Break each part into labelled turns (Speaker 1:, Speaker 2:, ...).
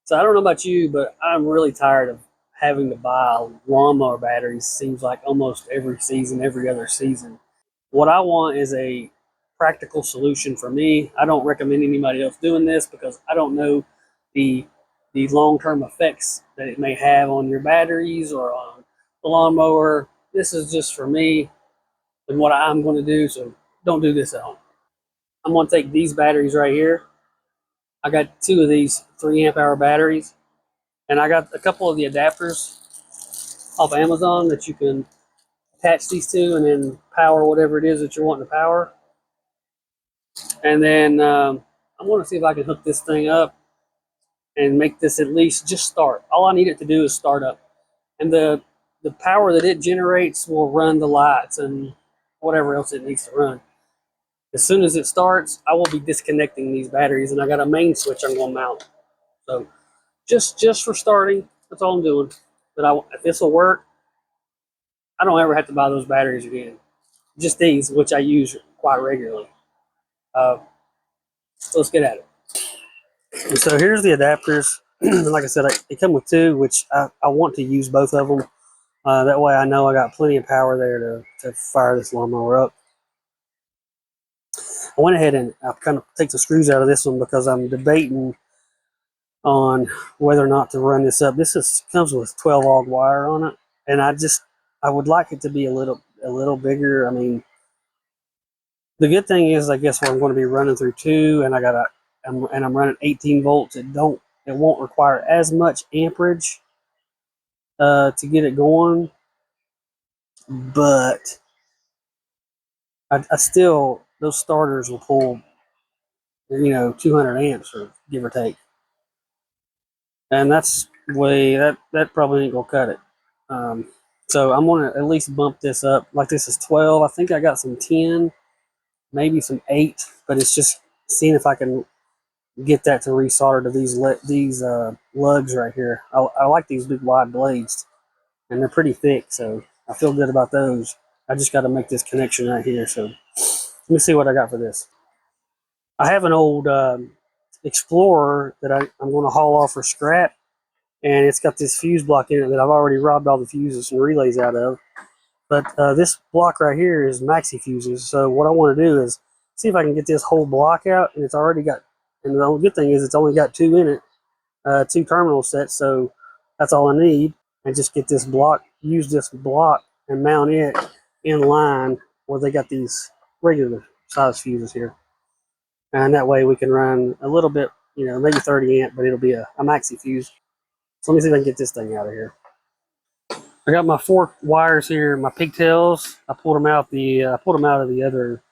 Speaker 1: So I don't know about you, but I'm really tired of having to buy lawnmower batteries. Seems like almost every season, every other season. What I want is a practical solution for me. I don't recommend anybody else doing this because I don't know the long-term effects that it may have on your batteries or on the lawnmower. This is just for me and what I'm going to do. So don't do this at home. I'm going to take these batteries right here. I got two of these 3 amp hour batteries, and I got a couple of the adapters off Amazon that you can attach these to and then power whatever it is that you're wanting to power. And then I'm going to see if I can hook this thing up and make this at least just start. All I need it to do is start up. And the power that it generates will run the lights and whatever else it needs to run. As soon as it starts, I will be disconnecting these batteries, and I got a main switch I'm going to mount. So just for starting, that's all I'm doing. But if this will work, I don't ever have to buy those batteries again. Just these, which I use quite regularly. So let's get at it. And so here's the adapters. Like I said, they come with two, which I want to use both of them. That way I know I got plenty of power there to fire this lawnmower up. I went ahead and I kind of take the screws out of this one because I'm debating on whether or not to run this up. This comes with 12-aught wire on it, and I would like it to be a little bigger. I mean, the good thing is, I guess, I'm going to be running through two, and I'm running 18 volts. It won't require as much amperage to get it going, but I still, those starters will pull 200 amps or give or take, and that's that probably ain't gonna cut it. So I'm gonna at least bump this up. Like, this is 12. I think I got some 10, maybe some 8, but it's just seeing if I can get that to resolder to these lugs right here. I like these big wide blades, and they're pretty thick, so I feel good about those. I just got to make this connection right here. So let me see what I got for this. I have an old Explorer that I'm going to haul off for scrap, and it's got this fuse block in it that I've already robbed all the fuses and relays out of. But this block right here is maxi fuses. So what I want to do is see if I can get this whole block out, and it's already got. And the only good thing is it's only got two in it, two terminal sets. So that's all I need, and just get this block, use this block, and mount it in line where they got these regular size fuses here. And that way we can run a little bit, maybe 30 amp, but it'll be a maxi fuse. So let me see if I can get this thing out of here. I got my 4 wires here, my pigtails. I pulled them out of the other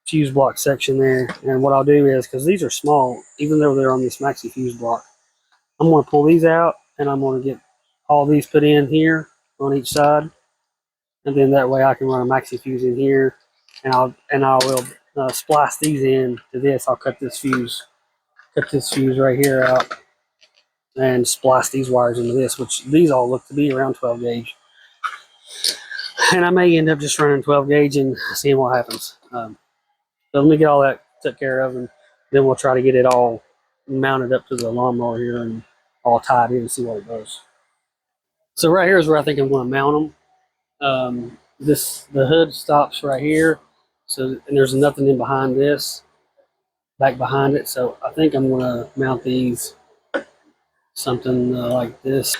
Speaker 1: fuse block section there. And what I'll do is, because these are small, even though they're on this maxi fuse block, I'm going to pull these out, and I'm going to get all these put in here on each side, and then that way I can run a maxi fuse in here, and I will splice these in to this. I'll cut this fuse right here out, and splice these wires into this, which these all look to be around 12 gauge. And I may end up just running 12 gauge and seeing what happens. So let me get all that took care of, and then we'll try to get it all mounted up to the lawnmower here and all tied in and see what it does. So right here is where I think I'm going to mount them. The hood stops right here, so, and there's nothing in behind this, back behind it. So I think I'm going to mount these something like this.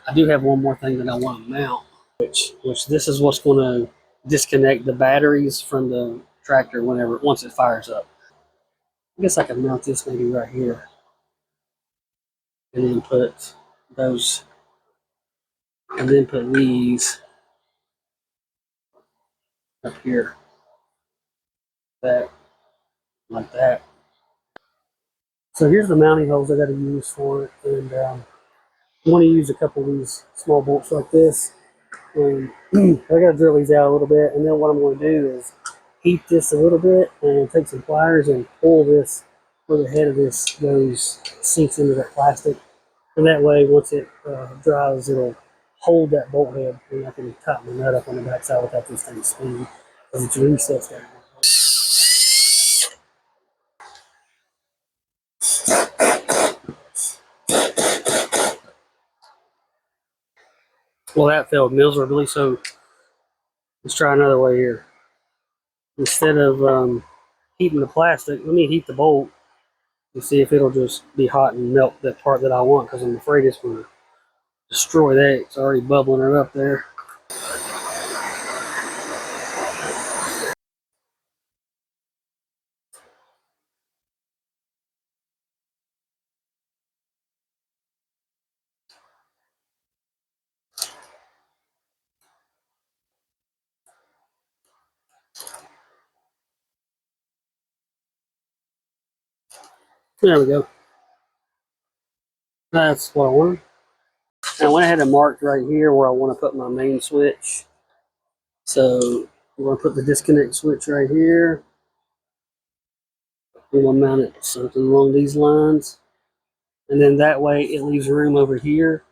Speaker 1: I do have one more thing that I want to mount, which this is what's going to disconnect the batteries from the tractor once it fires up. I guess I can mount this maybe right here, and then put those, and then put these up here, that, like that. So here's the mounting holes I got to use for it, and I'm going to use a couple of these small bolts like this, and I got to drill these out a little bit, and then what I'm going to do is heat this a little bit and take some pliers and pull this where the head of this sinks into that plastic, and that way once it dries, it'll hold that bolt head, and I can tighten the nut up on the backside without this thing spinning, because it's recessed there. Well, that failed miserably, so let's try another way here. Instead of heating the plastic, let me heat the bolt and see if it'll just be hot and melt that part that I want, because I'm afraid it's going to destroy that. It's already bubbling it up there. There we go. That's what I wanted. And I went ahead and marked right here where I want to put my main switch. So I'm going to put the disconnect switch right here. I'm going to mount it something along these lines. And then that way it leaves room over here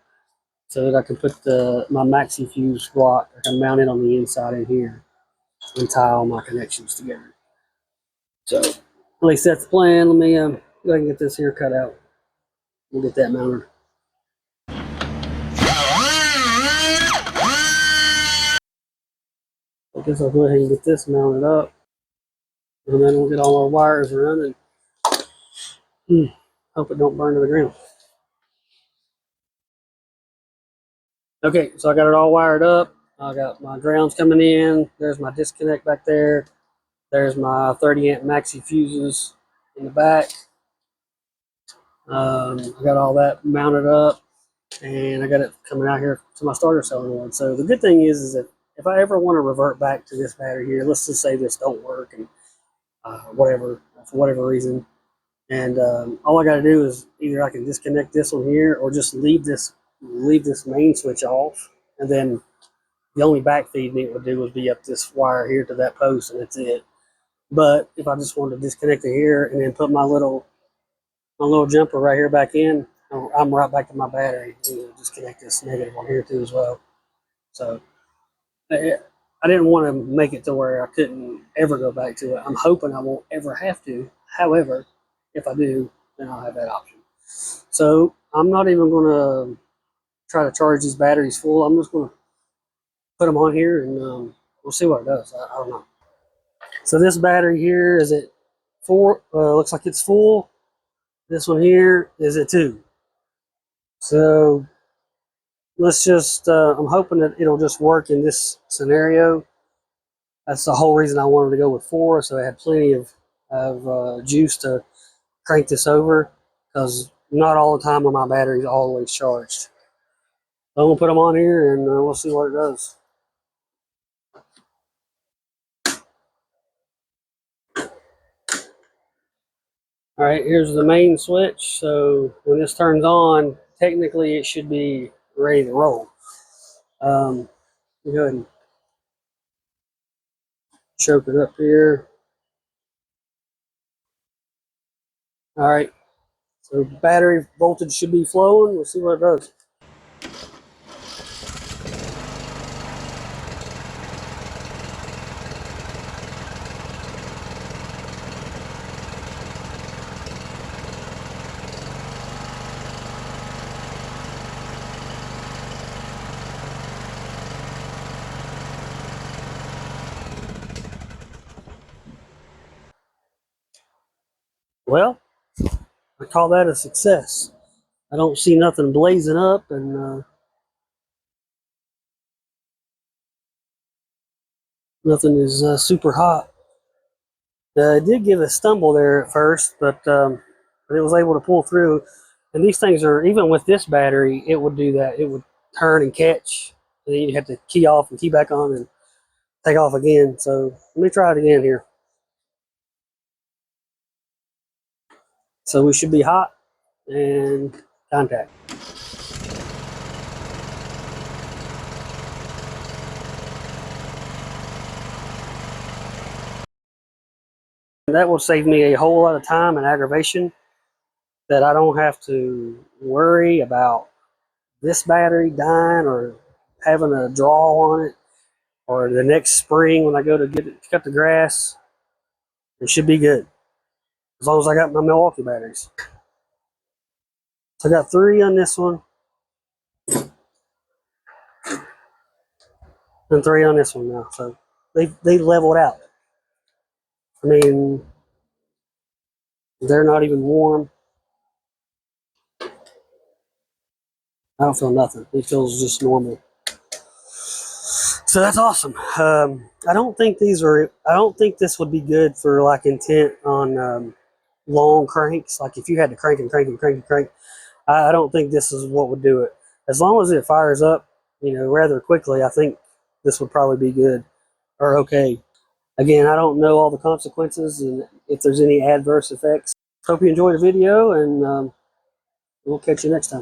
Speaker 1: so that I can put my maxi fuse block. I can mount it on the inside in here and tie all my connections together. So at least that's the plan. Let me go ahead and get this here cut out. We'll get that mounted. I guess I'll go ahead and get this mounted up, and then we'll get all our wires running. Hope it don't burn to the ground. Okay, so I got it all wired up. I got my grounds coming in. There's my disconnect back there. There's my 30 amp maxi fuses in the back. I got all that mounted up, and I got it coming out here to my starter solenoid. So the good thing is that if I ever want to revert back to this battery here, let's just say this don't work and whatever, for whatever reason, and all I got to do is either I can disconnect this one here or just leave this main switch off, and then the only back feeding it would do would be up this wire here to that post, and that's it. But if I just wanted to disconnect it here and then put my little jumper right here back in, I'm right back to my battery. Disconnect this negative one here too as well. So I didn't want to make it to where I couldn't ever go back to it. I'm hoping I won't ever have to. However, if I do, then I'll have that option. So I'm not even going to try to charge these batteries full. I'm just going to put them on here, and we'll see what it does. I don't know. So this battery here is at 4. Looks like it's full. This one here is at 2. So let's just. I'm hoping that it'll just work in this scenario. That's the whole reason I wanted to go with 4, so I had plenty of juice to crank this over, because not all the time are my batteries always charged. So I'm gonna put them on here, and we'll see what it does. All right, here's the main switch. So when this turns on, technically it should be ready to roll. Go ahead and choke it up here. All right, so battery voltage should be flowing. We'll see what it does. Well, I call that a success. I don't see nothing blazing up, and nothing is super hot. It did give a stumble there at first, but it was able to pull through. And these things are, even with this battery, it would do that. It would turn and catch, and then you have to key off and key back on and take off again. So let me try it again here. So we should be hot and contact. And that will save me a whole lot of time and aggravation, that I don't have to worry about this battery dying or having a draw on it, or the next spring when I go to cut the grass. It should be good as long as I got my Milwaukee batteries. So I got 3 on this one. and 3 on this one now. So they leveled out. I mean, they're not even warm. I don't feel nothing. It feels just normal. So that's awesome. I don't think these are. I don't think this would be good for like intent on long cranks. Like if you had to crank and crank and crank and crank, I don't think this is what would do it. As long as it fires up, rather quickly, I think this would probably be good or okay. Again, I don't know all the consequences and if there's any adverse effects. Hope you enjoyed the video, and we'll catch you next time.